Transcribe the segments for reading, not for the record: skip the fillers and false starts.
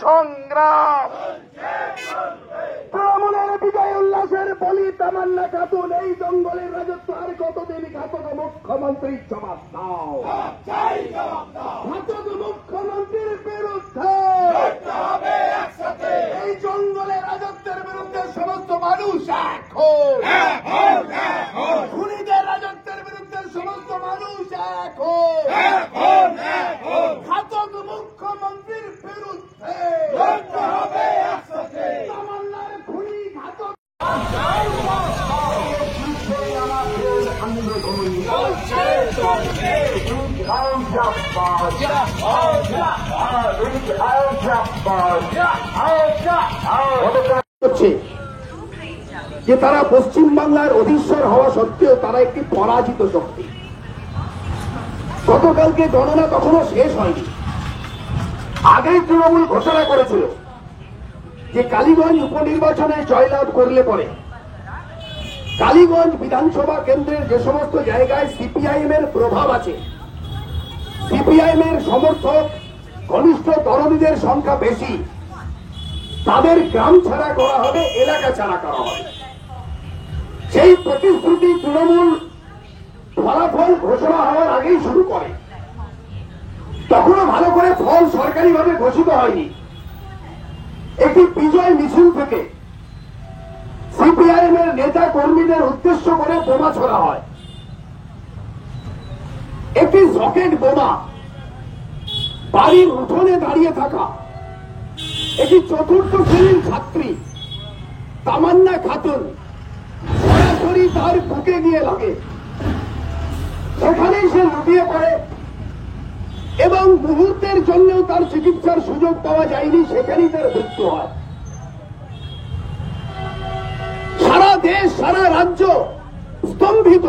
সংগ্রাম। তৃণমূলের বিজয় উল্লাসের বলি তামান্না খাতুন, এই জঙ্গলের রাজত্ব আর কতদিন? ঘাতক মুখ্যমন্ত্রীর জবাব দাও, ঘাতক মুখ্যমন্ত্রীর বিরুদ্ধে এই জঙ্গলের রাজত্বের বিরুদ্ধে সমস্ত মানুষ এখন, খুনিদের রাজত্বের বিরুদ্ধে সমস্ত মানুষ এখন, ঘাতক মুখ্যমন্ত্রীর বিরুদ্ধে তামান্নার খুনি ঘাতক যে তারা পশ্চিমবাংলার অধীশ্বর হওয়া সত্ত্বেও তারা একটি পরাজিত শক্তি। গতকালকে গণনা তখনও শেষ হয়নি, আগেই তৃণমূল ঘোষণা করেছিল যে কালীগঞ্জ উপনির্বাচনে জয়লাভ করলে পরে কালীগঞ্জ বিধানসভা কেন্দ্রের যে সমস্ত জায়গায় সিপিআইএম এর প্রভাব আছে, সিপিআইএম এর সমর্থক ঘনিষ্ঠ তরুণীদের সংখ্যা বেশি, তাদের গ্রাম ছাড়া করা হবে, এলাকা ছাড়া করা হবে। সেই প্রতিশ্রুতি তৃণমূল ফলাফল ঘোষণা হওয়ার আগেই শুরু করে। তখনও ভালো করে ফল সরকারিভাবে ঘোষিত হয়নি। একটি বিজয় মিছিল থেকে সিপিআইএম এর নেতা কর্মীদের উদ্দেশ্য করে বোমা ছোড়া হয়। একটি রকেট বোমা বাড়ির উঠোনে দাঁড়িয়ে থাকা একটি চতুর্থ শ্রেণীর ছাত্রী তামান্না খাতুন সরাসরি তার বুকে গিয়ে লাগে, সেখানেই সে লুটিয়ে পড়ে এবং মুহূর্তের জন্যও তার চিকিৎসার সুযোগ পাওয়া যায়নি, সেখানেই তার মৃত্যু হয়। সারা দেশ, সারা রাজ্য স্তম্ভিত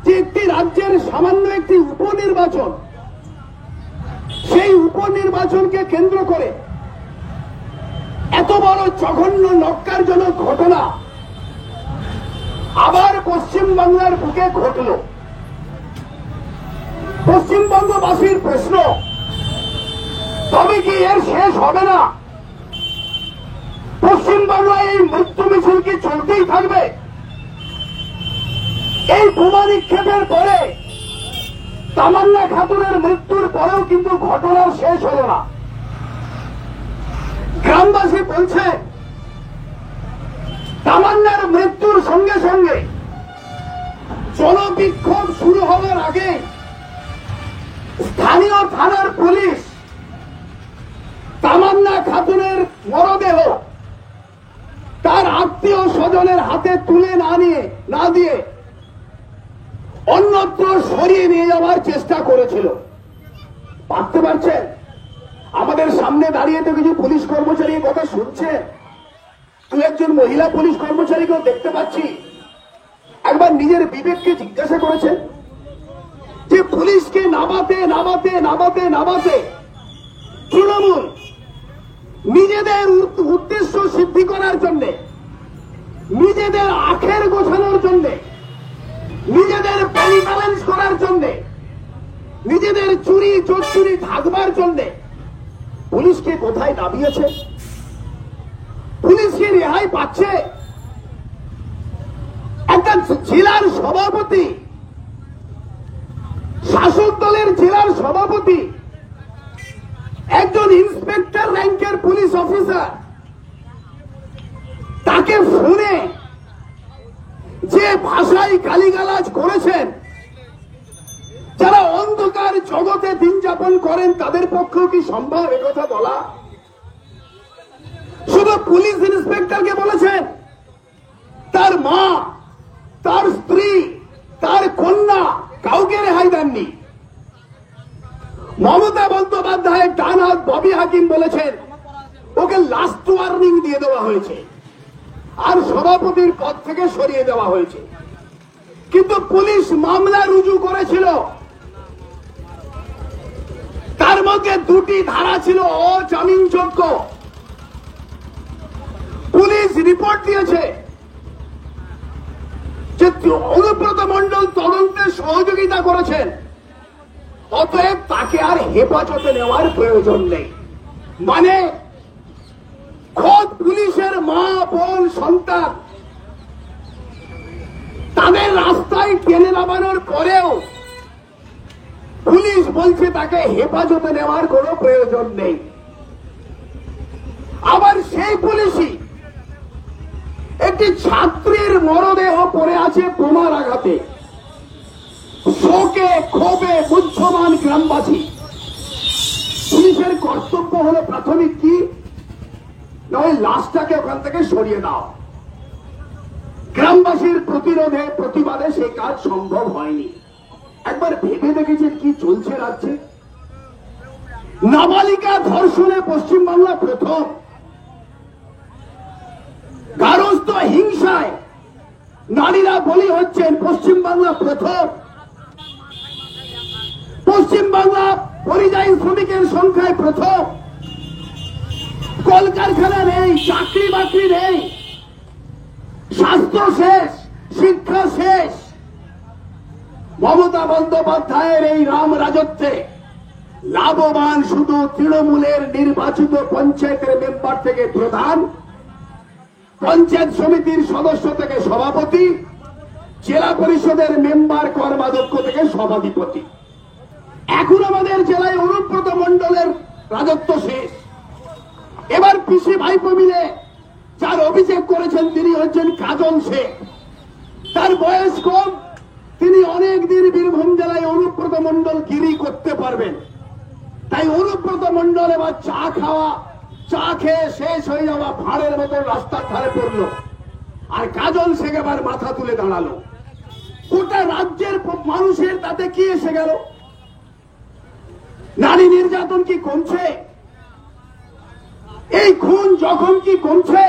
যে একটি রাজ্যের সামান্য একটি উপনির্বাচন, সেই উপনির্বাচনকে কেন্দ্র করে এত বড় জঘন্য ন্যক্কারজনক ঘটনা আবার পশ্চিমবাংলার বুকে ঘটল। পশ্চিমবঙ্গবাসীর প্রশ্ন, তবে কি এর শেষ হবে না? পশ্চিমবাংলায় এই মৃত্যু মিছিল কি চলতেই থাকবে? এই বোমা নিক্ষেপের পরে তামান্না খাতুনের মৃত্যুর পরেও কিন্তু ঘটনার শেষ হল না। গ্রামবাসী বলছে তামান্নার মৃত্যুর সঙ্গে সঙ্গে জনবিক্ষোভ শুরু হওয়ার আগে স্থানীয় থানার পুলিশ তামান্না খাতুনের মরদেহ তার আত্মীয় স্বজনের হাতে তুলে না দিয়ে অন্যত্র সরিয়ে নিয়ে যাওয়ার চেষ্টা করেছিল। ভাবতে পারছেন, আমাদের সামনে দাঁড়িয়ে তো কিছু পুলিশ কর্মচারী কথা শুনছে, দু একজন মহিলা পুলিশ কর্মচারীকেও দেখতে পাচ্ছি। একবার নিজের বিবেককে জিজ্ঞাসা করেছেন যে পুলিশকে নামাতে নামাতে নামাতে নামাতে তৃণমূল নিজেদের উদ্দেশ্য সিদ্ধি করার জন্য, নিজেদের আখের গোছানোর জন্য, নিজেদের ব্যালেন্স করার জন্য, নিজেদের চুরি চোরচুরি থাকবার জন্য পুলিশকে কোথায় নামিয়েছে? পুলিশকে রেহাই পাচ্ছে? একটা জেলার সভাপতি, শাসক দলের জেলার সভাপতি, একজন ইন্সপেক্টর র্যাঙ্কের পুলিশ অফিসার, তাকে ফোনে যে ভাষায় গালিগালাজ করেছেন, যারা অন্ধকার জগতে দিন যাপন করেন তাদের পক্ষেও কি সম্ভব একথা বলা? শুধু পুলিশ ইন্সপেক্টরকে বলেছেন, তার মা, তার স্ত্রী, তার কন্যা কাউকে রেহাই দেননি। মমতা বন্দ্যোপাধ্যায়ের ডান হাত ববি হাকিম বলেছেন ওকে লাস্ট ওয়ার্নিং দিয়ে দেওয়া হয়েছে আর সভাপতির পদ থেকে সরিয়ে দেওয়া হয়েছে। কিন্তু পুলিশ মামলা রুজু করেছিল, তার মধ্যে দুটি ধারা ছিল অজামিনযোগ্য। পুলিশ রিপোর্ট দিয়েছে যে অনুব্রত মণ্ডল তদন্তে সহযোগিতা করেছেন, অতএব তাকে আর হেফাজতে নেওয়ার প্রয়োজন নেই। মানে খোদ পুলিশের মা বোন সন্তান তাদের রাস্তায় টেনে নামানোর পরেও পুলিশ বলছে তাকে হেফাজতে নেওয়ার কোনো প্রয়োজন নেই। আবার সেই পুলিশই একটি ছাত্রীর মরদেহ পড়ে আছে বোমার আঘাতে, শোকে ক্ষোভে মুহ্যমান গ্রামবাসী। পুলিশের কর্তব্য হলো প্রাথমিক কি, নয় লাশটাকে ওখান থেকে সরিয়ে দাও। গ্রামবাসীর প্রতিরোধে প্রতিবাদে সেই কাজ সম্ভব হয়নি। একবার ভেবে দেখেছেন কি চলছে রাজ্যে? নাবালিকা ধর্ষণে পশ্চিমবাংলা প্রথম, গার্হস্থ্য হিংসায় নারীরা বলি হচ্ছেন পশ্চিমবাংলা প্রথম। পশ্চিমবাংলা পরিযায়ী শ্রমিকের সংখ্যায় প্রথম। কলকারখানা নেই, চাকরি বাকরি নেই, স্বাস্থ্য শেষ, শিক্ষা শেষ। মমতা বন্দ্যোপাধ্যায়ের এই রাম রাজত্বে লাভবান শুধু তৃণমূলের নির্বাচিত পঞ্চায়েতের মেম্বার থেকে প্রধান, পঞ্চায়েত সমিতির সদস্য থেকে সভাপতি, জেলা পরিষদের মেম্বার কর্মাধ্যক্ষ থেকে সভাধিপতি। এখন আমাদের জেলায় অনুব্রত মণ্ডলের রাজত্ব শেষ। এবার পিসি ভাইপো মিলে যার অভিষেক করেছেন তিনি হচ্ছেন কাজল শেখ। তার বয়স কম, তিনি অনেক দিন বীরভূম জেলায় অনুব্রত মণ্ডল গিরি করতে পারবেন। তাই অনুব্রত মণ্ডল এবার চা খেয়ে শেষ হয়ে যাওয়া ভাড়ের মতো রাস্তার ধারে পড়ল, আর কাজল শেখ এবার মাথা তুলে দাঁড়ালো। গোটা রাজ্যের মানুষের তাতে কি এসে গেল? নারী নির্যাতন কি কমছে? এই খুন জখম কি কমছে?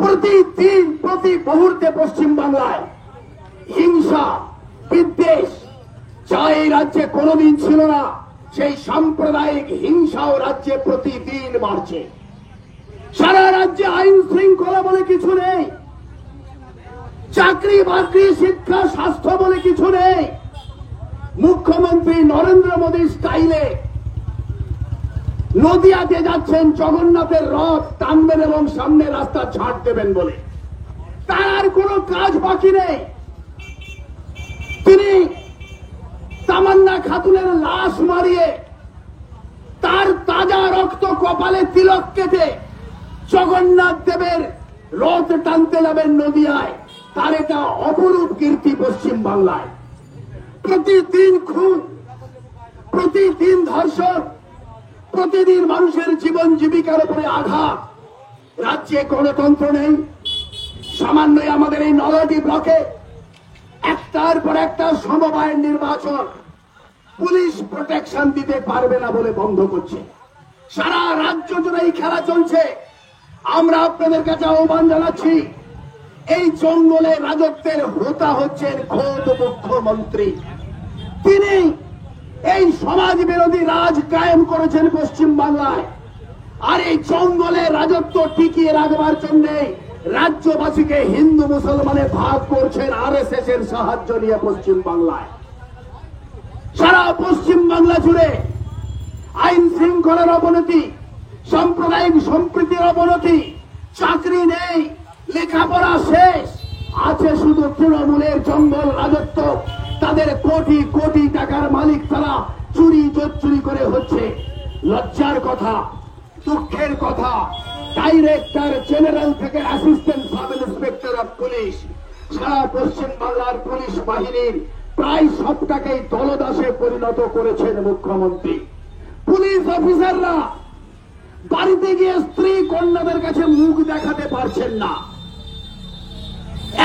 প্রতিদিন প্রতি মুহূর্তে পশ্চিমবাংলায় হিংসা বিদ্বেষ যা এই রাজ্যে কোনোদিন ছিল না, সেই সাম্প্রদায়িক হিংসাও রাজ্যে প্রতিদিন বাড়ছে। সারা রাজ্যে আইন শৃঙ্খলা বলে কিছু নেই, চাকরি বাকরি শিক্ষা স্বাস্থ্য বলে কিছু নেই। মুখ্যমন্ত্রী নরেন্দ্র মোদী স্টাইলে নদিয়াতে যাচ্ছেন জগন্নাথের রথ টানবেন এবং সামনে রাস্তা ছাড় দেবেন বলে, তার আর কোনো কাজ বাকি নেই। তিনি তামান্না খাতুনের লাশ মারিয়ে তার তাজা রক্ত কপালে তিলক কেটে জগন্নাথ দেবের রথ টানতে যাবেন নদিয়ায়। তার এটা অপরূপ কীর্তি পশ্চিম বাংলায়। প্রতিদিন খুন, প্রতিদিন ধর্ষণ, প্রতিদিন মানুষের জীবন জীবিকার উপরে আঘাত। রাজ্যে গণতন্ত্র নেই। সামান্যই আমাদের এই 9টি ব্লকে একটার পর একটা সমবায়ের নির্বাচন পুলিশ প্রোটেকশন দিতে পারবে না বলে বন্ধ করছে। সারা রাজ্য জুড়ে এই খেলা চলছে। আমরা আপনাদের কাছে আহ্বান জানাচ্ছি, এই জঙ্গলে রাজত্বের হোতা হচ্ছেন খোদ মুখ্যমন্ত্রী। তিনি এই সমাজ বিরোধী রাজ কায়েম করেছেন পশ্চিম বাংলায়, আর এই জঙ্গলে রাজত্ব টিকিয়ে রাখবার জন্য রাজ্যবাসীকে হিন্দু মুসলমানে ভাগ করছেন আরএসএস এর সাহায্য নিয়ে পশ্চিম বাংলায়। সারা পশ্চিম বাংলা জুড়ে আইন শৃঙ্খলার অবনতি, সাম্প্রদায়িক সম্প্রীতির অবনতি, চাকরি নেই, লেখাপড়া শেষ, আছে শুধু তৃণমূলের জঙ্গল রাজত্ব। তাদের কোটি কোটি টাকার মালিক তারা চুরি জোচ্চুরি করে হচ্ছে। লজ্জার কথা, দুঃখের কথা, ডাইরেক্টর জেনারেল থেকে assistant sub inspector of police সারা পশ্চিম বাংলার পুলিশ বাহিনীর প্রায় সবটাকেই দলদাসে পরিণত করেছেন মুখ্যমন্ত্রী। পুলিশ অফিসাররা বাড়িতে গিয়ে স্ত্রী কন্যাদের কাছে মুখ দেখাতে পারছেন না।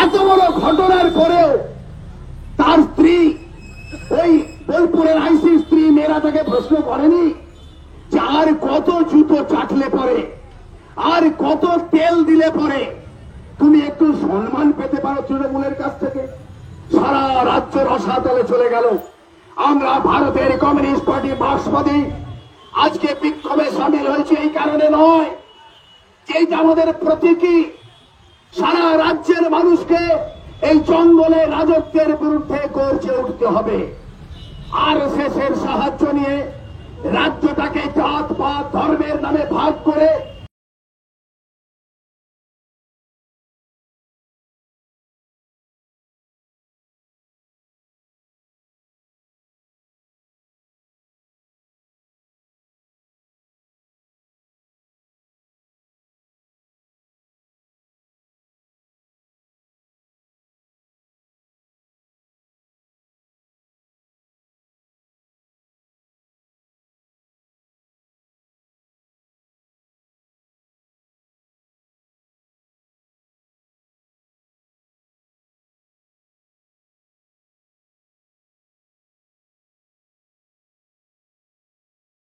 এত বড় ঘটনার পরেও তার স্ত্রী, ওই বোলপুরের আইসি স্ত্রী মেয়েরা তাকে প্রশ্ন করেনি যে আর কত জুতো চাটলে পরে, আর কত তেল দিলে পরে তুমি একটু সম্মান পেতে পারো তৃণমূলের কাছ থেকে? সারা রাজ্য রসাতলে চলে গেল। আমরা ভারতের কমিউনিস্ট পার্টি মার্ক্সবাদী আজকে বিক্ষোভে সামিল হয়েছে এই কারণে নয়, যেটা আমাদের প্রতীকী। সারা রাজ্যের মানুষকে এই জঙ্গলে রাজত্বের বিরুদ্ধে গর্জে উঠতে হবে। আরএসএস এর সাহায্য নিয়ে রাজ্যটাকে জাত পাত ধর্মের নামে ভাগ করে